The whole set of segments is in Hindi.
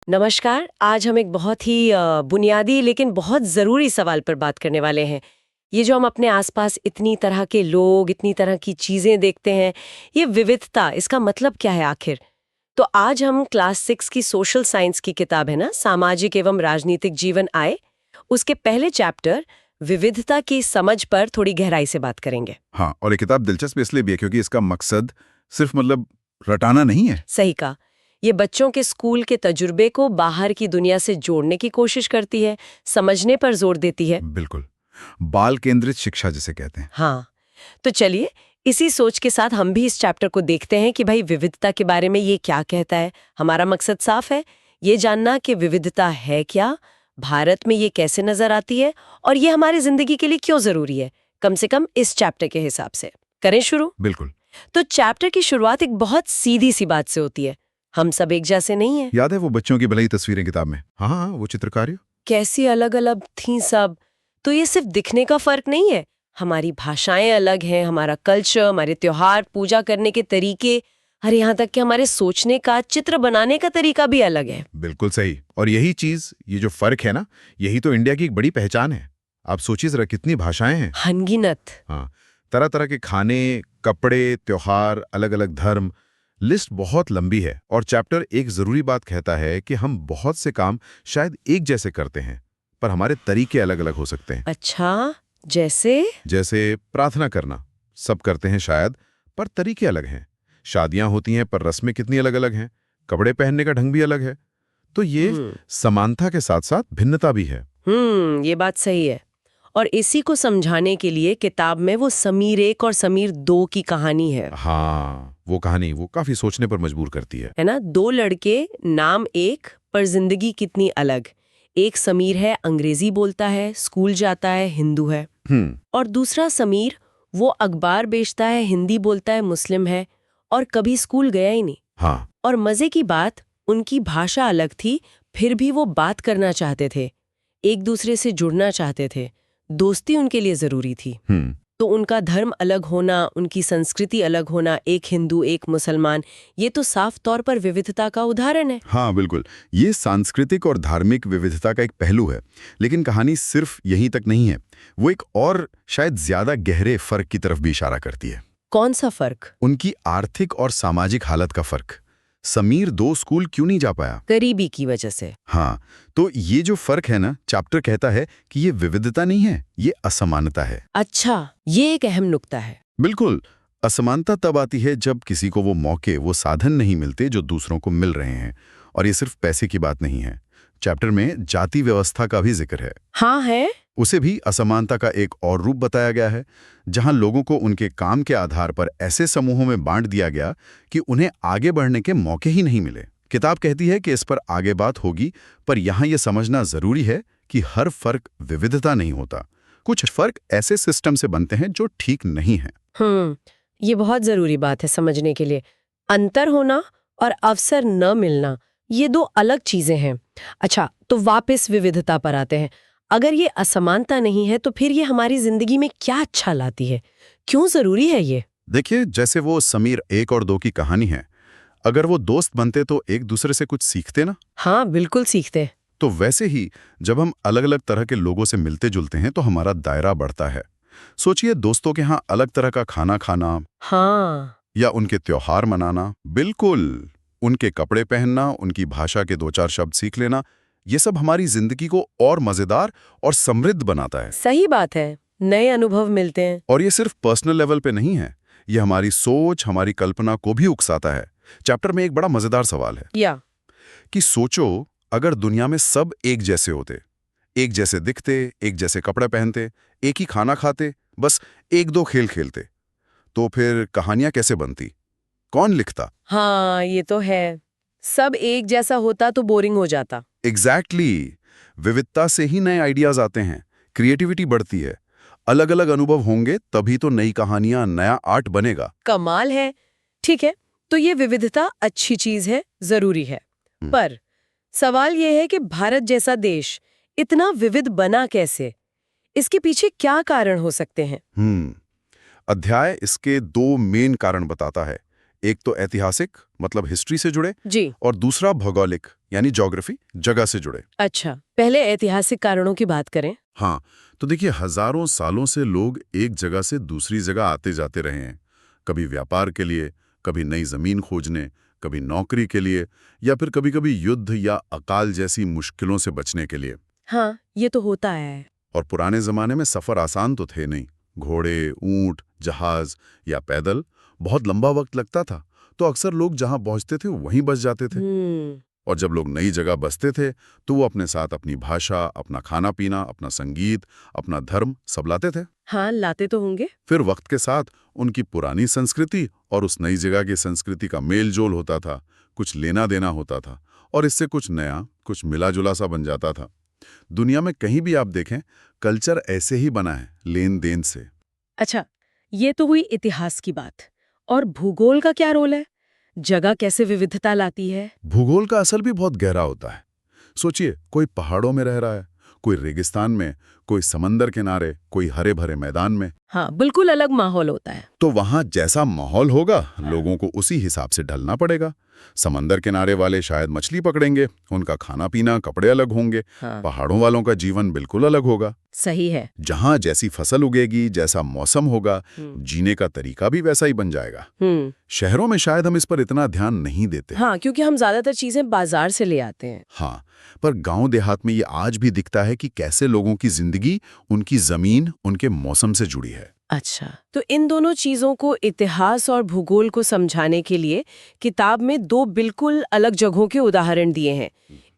नमस्कार। आज हम एक बहुत ही बुनियादी लेकिन बहुत ज़रूरी सवाल पर बात करने वाले हैं। ये जो हम अपने आसपास इतनी तरह के लोग, इतनी तरह की चीज़ें देखते हैं, ये विविधता, इसका मतलब क्या है आखिर? तो आज हम क्लास 6 की सोशल साइंस की किताब है ना, सामाजिक एवं राजनीतिक जीवन आए, उसके पहले चैप्टर विविधता की समझ पर थोड़ी गहराई से बात करेंगे। हाँ, और ये किताब दिलचस्प इसलिए भी है क्योंकि इसका मकसद सिर्फ रटाना नहीं है। सही कहा। ये बच्चों के स्कूल के तजुर्बे को बाहर की दुनिया से जोड़ने की कोशिश करती है, समझने पर जोर देती है। बिल्कुल। बाल केंद्रित शिक्षा जिसे कहते हैं। हाँ, तो चलिए इसी सोच के साथ हम भी इस चैप्टर को देखते हैं कि भाई विविधता के बारे में ये क्या कहता है। हमारा मकसद साफ है, ये जानना कि विविधता है क्या, भारत में ये कैसे नजर आती है और ये हमारी जिंदगी के लिए क्यों जरूरी है, कम से कम इस चैप्टर के हिसाब से। करें शुरू? बिल्कुल। तो चैप्टर की शुरुआत एक बहुत सीधी सी बात से होती है। हम सब एक जैसे नहीं हैं। याद है वो बच्चों की भलाई तस्वीरें किताब में? हाँ हाँ, वो चित्रकारी। कैसी अलग अलग थीं सब। तो ये सिर्फ दिखने का फर्क नहीं है, हमारी भाषाएं अलग हैं, हमारा कल्चर, हमारे त्योहार, पूजा करने के तरीके, अरे यहाँ तक कि हमारे सोचने का, चित्र बनाने का तरीका भी अलग है। बिल्कुल सही। और यही चीज, ये जो फर्क है ना, यही तो इंडिया की एक बड़ी पहचान है। आप सोचिए जरा कितनी भाषाएं हैं। अनगिनत। हाँ, तरह तरह के खाने, कपड़े, त्योहार, अलग अलग धर्म, लिस्ट बहुत लंबी है। और चैप्टर एक जरूरी बात कहता है कि हम बहुत से काम शायद एक जैसे करते हैं, पर हमारे तरीके अलग अलग हो सकते हैं। अच्छा, जैसे? जैसे प्रार्थना करना सब करते हैं शायद, पर तरीके अलग हैं। शादियां होती हैं पर रस्में कितनी अलग अलग हैं। कपड़े पहनने का ढंग भी अलग है। तो ये समानता के साथ साथ भिन्नता भी है। ये बात सही है। और इसी को समझाने के लिए किताब में वो समीर 1 और समीर 2 की कहानी है। हाँ, वो कहानी वो काफी सोचने पर मजबूर करती है ना? दो लड़के, नाम एक पर जिंदगी कितनी अलग। एक समीर है, अंग्रेजी बोलता है, स्कूल जाता है, हिंदू है। और दूसरा समीर, वो अखबार बेचता है, हिंदी बोलता है, मुस्लिम है और कभी स्कूल गया ही नहीं। हाँ। और मजे की बात, उनकी भाषा अलग थी, फिर भी वो बात करना चाहते थे, एक दूसरे से जुड़ना चाहते थे, दोस्ती उनके लिए जरूरी थी। तो उनका धर्म अलग होना, उनकी संस्कृति अलग होना, एक हिंदू एक मुसलमान, ये तो साफ तौर पर विविधता का उदाहरण है। हाँ बिल्कुल, ये सांस्कृतिक और धार्मिक विविधता का एक पहलू है। लेकिन कहानी सिर्फ यहीं तक नहीं है, वो एक और शायद ज्यादा गहरे फर्क की तरफ भी इशारा करती है। कौन सा फर्क? उनकी आर्थिक और सामाजिक हालत का फर्क। समीर 2 स्कूल क्यों नहीं जा पाया? गरीबी की वजह से। हाँ, तो ये जो फर्क है ना, चैप्टर कहता है कि ये विविधता नहीं है, ये असमानता है। अच्छा, ये एक अहम नुक्ता है। बिल्कुल। असमानता तब आती है जब किसी को वो मौके, वो साधन नहीं मिलते जो दूसरों को मिल रहे हैं। और ये सिर्फ पैसे की बात नहीं है। चैप्टर में जाति व्यवस्था का भी जिक्र है। हाँ है। उसे भी असमानता का एक और रूप बताया गया है, जहां लोगों को उनके काम के आधार पर ऐसे समूहों में बांट दिया गया कि उन्हें आगे बढ़ने के मौके ही नहीं मिले। किताब कहती है कि इस पर आगे बात होगी, पर यहाँ यह समझना जरूरी है कि हर फर्क विविधता नहीं होता। कुछ फर्क ऐसे सिस्टम से बनते हैं जो ठीक नहीं है। ये बहुत जरूरी बात है समझने के लिए। अंतर होना और अवसर न मिलना, ये दो अलग चीजें हैं। अच्छा, तो वापस विविधता पर आते हैं। अगर ये असमानता नहीं है तो फिर ये हमारी जिंदगी में क्या अच्छा लाती है, क्यों जरूरी है ये? देखिए, जैसे वो समीर 1 और 2 की कहानी है, अगर वो दोस्त बनते तो एक दूसरे से कुछ सीखते ना। हाँ बिल्कुल सीखते। तो वैसे ही जब हम अलग अलग तरह के लोगों से मिलते जुलते हैं तो हमारा दायरा बढ़ता है। सोचिए, दोस्तों के यहाँ अलग तरह का खाना खाना, हाँ, या उनके त्योहार मनाना, बिल्कुल, उनके कपड़े पहनना, उनकी भाषा के 2-4 शब्द सीख लेना, ये सब हमारी जिंदगी को और मजेदार और समृद्ध बनाता है। सही बात है, नए अनुभव मिलते हैं। और ये सिर्फ पर्सनल लेवल पे नहीं है, ये हमारी सोच, हमारी कल्पना को भी उकसाता है। चैप्टर में एक बड़ा मजेदार सवाल है या कि सोचो, अगर दुनिया में सब एक जैसे होते, एक जैसे दिखते, एक जैसे कपड़े पहनते, एक ही खाना खाते, बस 1-2 खेल खेलते, तो फिर कहानियां कैसे बनती? कौन लिखता? हाँ, ये तो है। सब एक जैसा होता तो बोरिंग हो जाता। एग्जैक्टली। विविधता से ही नए आइडियाज आते हैं, क्रिएटिविटी बढ़ती है। अलग अलग अनुभव होंगे तभी तो नई कहानियां, नया आर्ट बनेगा। कमाल है। ठीक है, तो ये विविधता अच्छी चीज है, जरूरी है। पर सवाल ये है कि भारत जैसा देश इतना विविध बना कैसे? इसके पीछे क्या कारण हो सकते हैं? अध्याय इसके 2 मेन कारण बताता है। एक तो ऐतिहासिक मतलब हिस्ट्री से जुड़े, जी। और दूसरा भौगोलिक यानी ज्योग्राफी जगह से जुड़े। अच्छा, पहले ऐतिहासिक कारणों की बात करें। हाँ, तो देखिए हजारों सालों से लोग एक जगह से दूसरी जगह आते जाते रहे हैं। कभी व्यापार के लिए, कभी नई जमीन खोजने, कभी नौकरी के लिए, या फिर कभी-कभी युद्ध या अकाल जैसी मुश्किलों से बचने के लिए। हाँ, ये तो होता है। और पुराने जमाने में सफर आसान तो थे नहीं। घोड़े, ऊंट, जहाज या पैदल बहुत लंबा वक्त लगता था, तो अक्सर लोग जहां पहुंचते थे वहीं बस जाते थे। और जब लोग नई जगह बसते थे तो वो अपने साथ अपनी भाषा, अपना खाना पीना, अपना संगीत, अपना धर्म सब लाते थे। हाँ, लाते तो होंगे। फिर वक्त के साथ उनकी पुरानी संस्कृति और उस नई जगह की संस्कृति का मेल जोल होता था, कुछ लेना देना होता था, और इससे कुछ नया, कुछ मिला जुला सा बन जाता था। दुनिया में कहीं भी आप देखें, कल्चर ऐसे ही बना है, लेन देन से। अच्छा, ये तो हुई इतिहास की बात। और भूगोल का क्या रोल है? जगह कैसे विविधता लाती है? भूगोल का असर भी बहुत गहरा होता है। सोचिए, कोई पहाड़ों में रह रहा है, कोई रेगिस्तान में, कोई समंदर किनारे, कोई हरे भरे मैदान में। हाँ, बिल्कुल अलग माहौल होता है। तो वहां जैसा माहौल होगा, लोगों को उसी हिसाब से ढलना पड़ेगा। समंदर किनारे वाले शायद मछली पकड़ेंगे, उनका खाना पीना, कपड़े अलग होंगे। हाँ। पहाड़ों वालों का जीवन बिल्कुल अलग होगा। सही है। जहां जैसी फसल उगेगी, जैसा मौसम होगा, जीने का तरीका भी वैसा ही बन जाएगा। शहरों में शायद हम इस पर इतना ध्यान नहीं देते। हाँ, क्योंकि हम ज्यादातर चीजें बाजार से ले आते हैं। हाँ, पर गांव देहात में ये आज भी दिखता है कि कैसे लोगों की जिंदगी उनकी जमीन, उनके मौसम से जुड़ी है। अच्छा, तो इन दोनों चीजों को, इतिहास और भूगोल को समझाने के लिए किताब में दो बिल्कुल अलग जगहों के उदाहरण दिए हैं।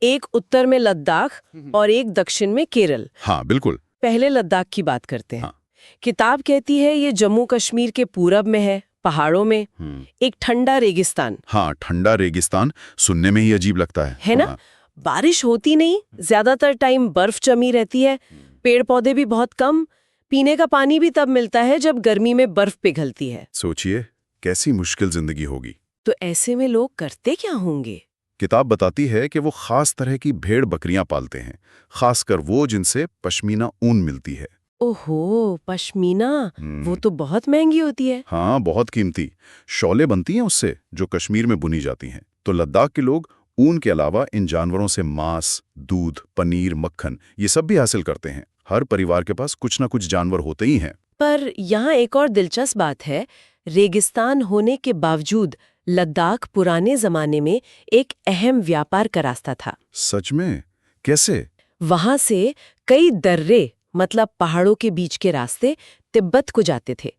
एक उत्तर में लद्दाख और एक दक्षिण में केरल। हाँ, बिल्कुल। पहले लद्दाख की बात करते हैं। हाँ। किताब कहती है ये जम्मू कश्मीर के पूरब में है, पहाड़ों में, एक ठंडा रेगिस्तान। हाँ, ठंडा रेगिस्तान सुनने में ही अजीब लगता है ना? बारिश होती नहीं, ज्यादातर टाइम बर्फ जमी रहती है, पेड़ पौधे भी बहुत कम, पीने का पानी भी तब मिलता है जब गर्मी में बर्फ पिघलती है। सोचिए कैसी मुश्किल जिंदगी होगी। तो ऐसे में लोग करते क्या होंगे? किताब बताती है कि वो खास तरह की भेड़ बकरियां पालते हैं, खासकर वो जिनसे पश्मीना ऊन मिलती है। ओहो, पश्मीना, वो तो बहुत महंगी होती है। हाँ, बहुत कीमती। शॉलें बनती हैं उससे, जो कश्मीर में बुनी जाती हैं। तो लद्दाख के लोग ऊन के अलावा इन जानवरों से मांस, दूध, पनीर, मक्खन ये सब भी हासिल करते हैं। हर परिवार के पास कुछ ना कुछ जानवर होते ही हैं। पर यहाँ एक और दिलचस्प बात है, रेगिस्तान होने के बावजूद लद्दाख पुराने जमाने में एक अहम व्यापार का रास्ता था। सच में? कैसे? वहां से कई दर्रे, मतलब पहाड़ों के बीच के रास्ते, तिब्बत को जाते थे,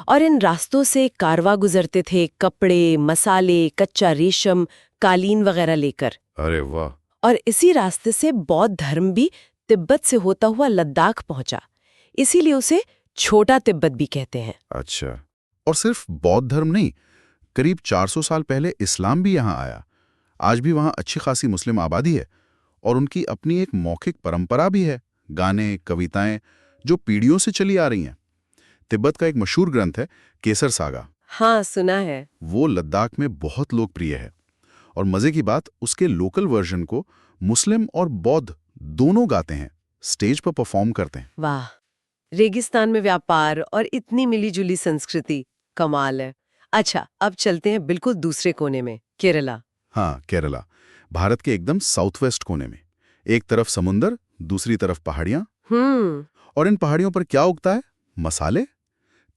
और इन रास्तों से कारवा गुजरते थे कपड़े, मसाले, कच्चा रेशम, कालीन वगैरह लेकर। अरे वाह! और इसी रास्ते से बौद्ध धर्म भी तिब्बत से होता हुआ लद्दाख पहुंचा, इसीलिए उसे छोटा तिब्बत भी कहते हैं। अच्छा, और सिर्फ बौद्ध धर्म नहीं, करीब 400 साल पहले इस्लाम भी यहाँ आया। आज भी वहाँ अच्छी खासी मुस्लिम आबादी है, और उनकी अपनी एक मौखिक परंपरा भी है, गाने, कविताएं, जो पीढ़ियों से चली आ रही हैं। तिब्बत का एक मशहूर ग्रंथ है केसर सागा। हाँ, सुना है। वो लद्दाख में बहुत लोकप्रिय है, और मजे की बात, उसके लोकल वर्जन को मुस्लिम और बौद्ध दोनों गाते हैं, स्टेज पर परफॉर्म करते हैं। वाह, रेगिस्तान में व्यापार और इतनी मिलीजुली संस्कृति, कमाल है। अच्छा, अब चलते हैं बिल्कुल दूसरे कोने में, केरला। हाँ, केरला, भारत के एकदम साउथ वेस्ट कोने में। एक तरफ समुंदर, दूसरी तरफ पहाड़ियां। और इन पहाड़ियों पर क्या उगता है? मसाले,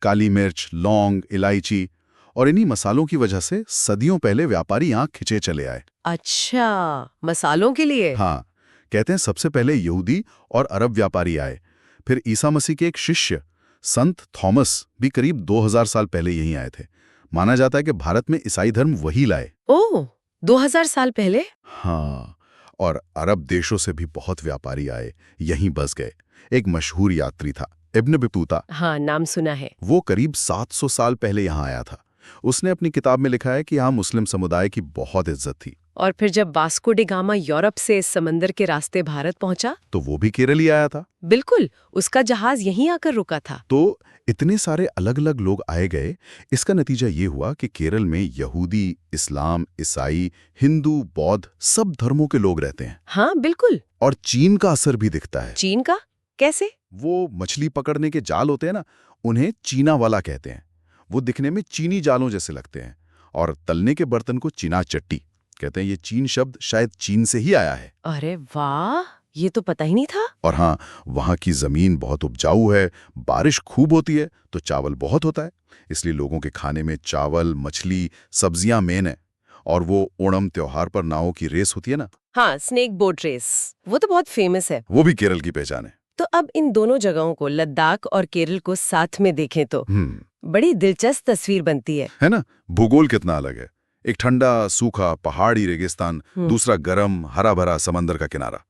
काली मिर्च, लौंग, इलायची, और इन्हीं मसालों की वजह से सदियों पहले व्यापारी यहाँ खिंचे चले आए। अच्छा, मसालों के लिए? हाँ, कहते हैं सबसे पहले यहूदी और अरब व्यापारी आए, फिर ईसा मसीह के एक शिष्य संत थॉमस भी करीब 2000 साल पहले यहीं आए थे। माना जाता है कि भारत में ईसाई धर्म वही लाए। ओह, 2000 साल पहले? हाँ, और अरब देशों से भी बहुत व्यापारी आए, यहीं बस गए। एक मशहूर यात्री था इब्न बतूता। हाँ, नाम सुना है। वो करीब 700 साल पहले यहाँ आया था। उसने अपनी किताब में लिखा है कि यहाँ मुस्लिम समुदाय की बहुत इज्जत थी। और फिर जब वास्को डी गामा यूरोप से समंदर के रास्ते भारत पहुंचा, तो वो भी केरल ही आया था। बिल्कुल, उसका जहाज यहीं आकर रुका था। तो इतने सारे अलग अलग लोग आए गए, इसका नतीजा ये हुआ कि केरल में यहूदी, इस्लाम, ईसाई, हिंदू, बौद्ध सब धर्मों के लोग रहते हैं। हाँ, बिल्कुल। और चीन का असर भी दिखता है। चीन का? कैसे? वो मछली पकड़ने के जाल होते हैं ना, उन्हें चीना वाला कहते हैं। वो दिखने में चीनी जालों जैसे लगते हैं, और तलने के बर्तन को चीना चट्टी कहते हैं। ये चीन शब्द शायद चीन से ही आया है। अरे वाह, ये तो पता ही नहीं था। और हाँ, वहाँ की जमीन बहुत उपजाऊ है, बारिश खूब होती है तो चावल बहुत होता है, इसलिए लोगों के खाने में चावल, मछली, सब्जियां मेन है। और वो ओणम त्योहार पर नावों की रेस होती है ना, हाँ, स्नेक बोट रेस, वो तो बहुत फेमस है। वो भी केरल की पहचान है। तो अब इन दोनों जगहों को, लद्दाख और केरल को साथ में देखें तो बड़ी दिलचस्प तस्वीर बनती है ना। भूगोल कितना अलग है। एक ठंडा सूखा पहाड़ी रेगिस्तान, दूसरा गर्म हरा भरा समंदर का किनारा,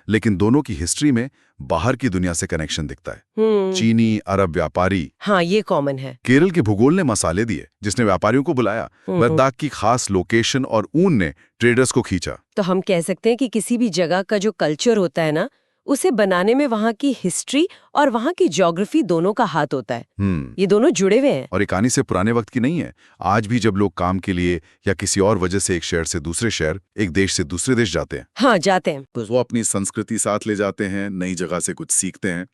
लेकिन दोनों की हिस्ट्री में बाहर की दुनिया से कनेक्शन दिखता है। चीनी अरब व्यापारी, हाँ, ये कॉमन है। केरल के भूगोल ने मसाले दिए जिसने व्यापारियों को बुलाया। लद्दाख की खास लोकेशन और ऊन ने ट्रेडर्स को खींचा। तो हम कह सकते हैं कि किसी भी जगह का जो कल्चर होता है ना, उसे बनाने में वहाँ की हिस्ट्री और वहाँ की ज्योग्राफी दोनों का हाथ होता है। ये दोनों जुड़े हुए हैं। और ये कहानी से पुराने वक्त की नहीं है। आज भी जब लोग काम के लिए या किसी और वजह से एक शहर से दूसरे शहर, एक देश से दूसरे देश जाते हैं, हाँ, जाते हैं, तो वो अपनी संस्कृति साथ ले जाते हैं, नई जगह से कुछ सीखते हैं।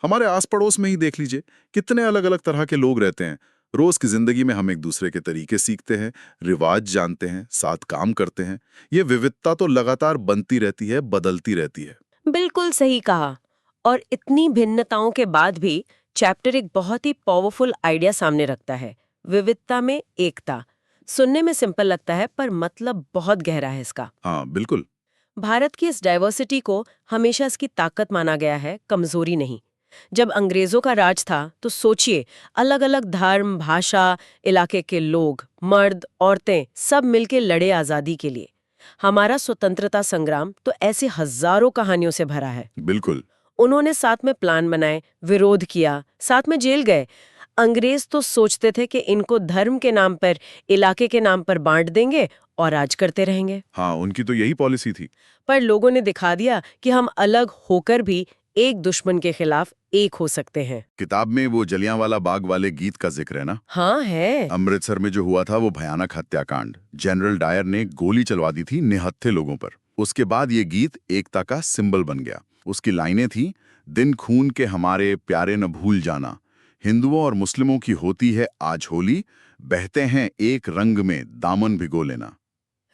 हमारे आस पड़ोस में ही देख लीजिए, कितने अलग अलग तरह के लोग रहते हैं। रोज की जिंदगी में हम एक दूसरे के तरीके सीखते हैं, रिवाज जानते हैं, साथ काम करते हैं। ये विविधता तो लगातार बनती रहती है, बदलती रहती है। बिल्कुल सही कहा। और इतनी भिन्नताओं के बाद भी चैप्टर एक बहुत ही पावरफुल आइडिया सामने रखता है, विविधता में एकता। सुनने में सिंपल लगता है पर मतलब बहुत गहरा है इसका। हाँ बिल्कुल। भारत की इस डाइवर्सिटी को हमेशा इसकी ताकत माना गया है, कमजोरी नहीं। जब अंग्रेजों का राज था तो सोचिए, अलग अलग धर्म, भाषा, इलाके के लोग, मर्द, औरतें सब मिलके लड़े आजादी के लिए। हमारा स्वतंत्रता संग्राम तो ऐसे हजारों कहानियों से भरा है। बिल्कुल। उन्होंने साथ में प्लान बनाए, विरोध किया, साथ में जेल गए। अंग्रेज तो सोचते थे कि इनको धर्म के नाम पर, इलाके के नाम पर बांट देंगे और राज करते रहेंगे। हाँ, उनकी तो यही पॉलिसी थी। पर लोगों ने दिखा दिया कि हम अलग होकर भी एक दुश्मन के खिलाफ एक हो सकते हैं। किताब में वो जलियांवाला बाग वाले गीत का जिक्र है ना? हाँ है। अमृतसर में जो हुआ था वो भयानक हत्याकांड। जनरल डायर ने गोली चलवा दी थी निहत्थे लोगों पर। उसके बाद ये गीत एकता का सिंबल बन गया। उसकी लाइनें थी, दिन खून के हमारे प्यारे न भूल जाना, हिंदुओं और मुस्लिमों की होती है आज होली, बहते हैं एक रंग में दामन भिगो लेना।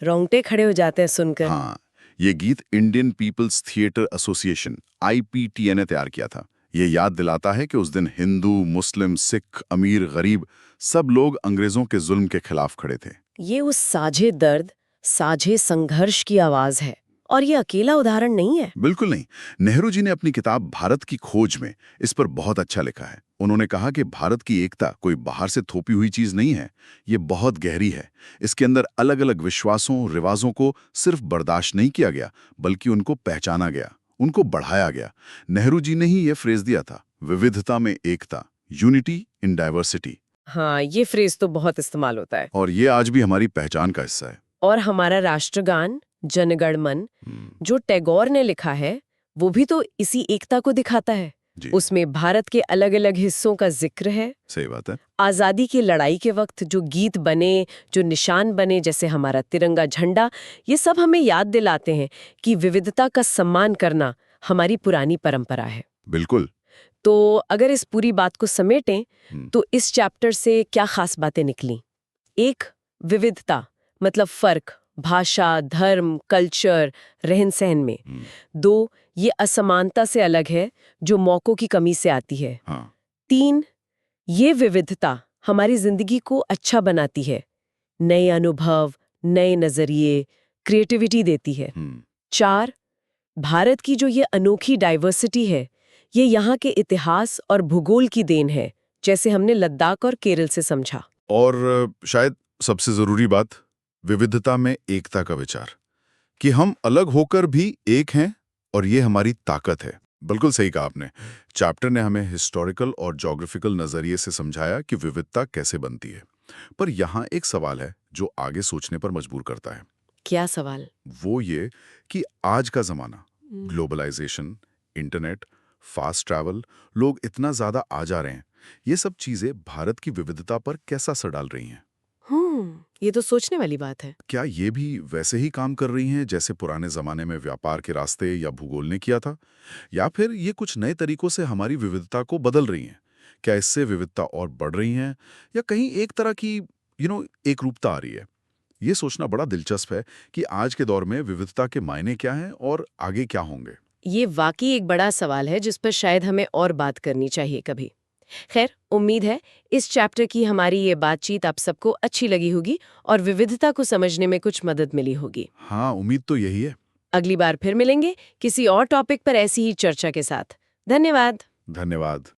रोंगटे खड़े हो जाते हैं सुनकर। हाँ, ये गीत Indian People's Theatre Association IPTA ने तैयार किया था। ये याद दिलाता है कि उस दिन हिंदू, मुस्लिम, सिख, अमीर, गरीब सब लोग अंग्रेजों के जुल्म के खिलाफ खड़े थे। ये उस साझे दर्द, साझे संघर्ष की आवाज है, और ये अकेला उदाहरण नहीं है। बिल्कुल नहीं। नेहरू जी ने अपनी किताब भारत की खोज में इस पर बहुत अच्छा लिखा है। उन्होंने कहा कि भारत की एकता कोई बाहर से थोपी हुई चीज नहीं है, ये बहुत गहरी है। इसके अंदर अलग अलग विश्वासों, रिवाजों को सिर्फ बर्दाश्त नहीं किया गया, बल्कि उनको पहचाना गया, उनको बढ़ाया गया। नेहरू जी ने ही ये फ्रेज दिया था, विविधता में एकता, यूनिटी इन डाइवर्सिटी। हाँ, ये फ्रेज तो बहुत इस्तेमाल होता है। और ये आज भी हमारी पहचान का हिस्सा है। और हमारा राष्ट्रगान जनगण मन, जो टैगोर ने लिखा है, वो भी तो इसी एकता को दिखाता है। उसमें भारत के अलग अलग हिस्सों का जिक्र है। सही बात है। आजादी की लड़ाई के वक्त जो गीत बने, जो निशान बने, जैसे हमारा तिरंगा झंडा, ये सब हमें याद दिलाते हैं कि विविधता का सम्मान करना हमारी पुरानी परंपरा है। बिल्कुल। तो अगर इस पूरी बात को समेटें तो इस चैप्टर से क्या खास बातें निकली? एक, विविधता मतलब फर्क, भाषा, धर्म, कल्चर, रहन सहन में। 2, ये असमानता से अलग है जो मौकों की कमी से आती है। 3, ये विविधता हमारी जिंदगी को अच्छा बनाती है, नए अनुभव, नए नजरिए, क्रिएटिविटी देती है। 4, भारत की जो ये अनोखी डाइवर्सिटी है, ये यहाँ के इतिहास और भूगोल की देन है, जैसे हमने लद्दाख और केरल से समझा। और शायद सबसे जरूरी बात, विविधता में एकता का विचार, कि हम अलग होकर भी एक हैं और ये हमारी ताकत है। बिल्कुल सही कहा आपने। चैप्टर ने हमें हिस्टोरिकल और ज्योग्राफिकल नजरिए से समझाया कि विविधता कैसे बनती है। पर यहाँ एक सवाल है जो आगे सोचने पर मजबूर करता है। क्या सवाल? वो ये कि आज का जमाना, ग्लोबलाइजेशन, इंटरनेट, फास्ट ट्रैवल, लोग इतना ज्यादा आ जा रहे हैं, ये सब चीजें भारत की विविधता पर कैसा असर डाल रही हैं? ये तो सोचने वाली बात है। क्या ये भी वैसे ही काम कर रही हैं जैसे पुराने जमाने में व्यापार के रास्ते या भूगोल ने किया था? या फिर ये कुछ नए तरीकों से हमारी विविधता को बदल रही हैं? क्या इससे विविधता और बढ़ रही हैं या कहीं एक तरह की एक रूपता आ रही है। ये सोचना बड़ा दिलचस्प है कि आज के दौर में विविधता के मायने क्या हैं और आगे क्या होंगे। ये वाकई एक बड़ा सवाल है जिस पर शायद हमें और बात करनी चाहिए कभी। खैर, उम्मीद है इस चैप्टर की हमारी ये बातचीत आप सबको अच्छी लगी होगी और विविधता को समझने में कुछ मदद मिली होगी। हाँ, उम्मीद तो यही है। अगली बार फिर मिलेंगे किसी और टॉपिक पर ऐसी ही चर्चा के साथ। धन्यवाद। धन्यवाद।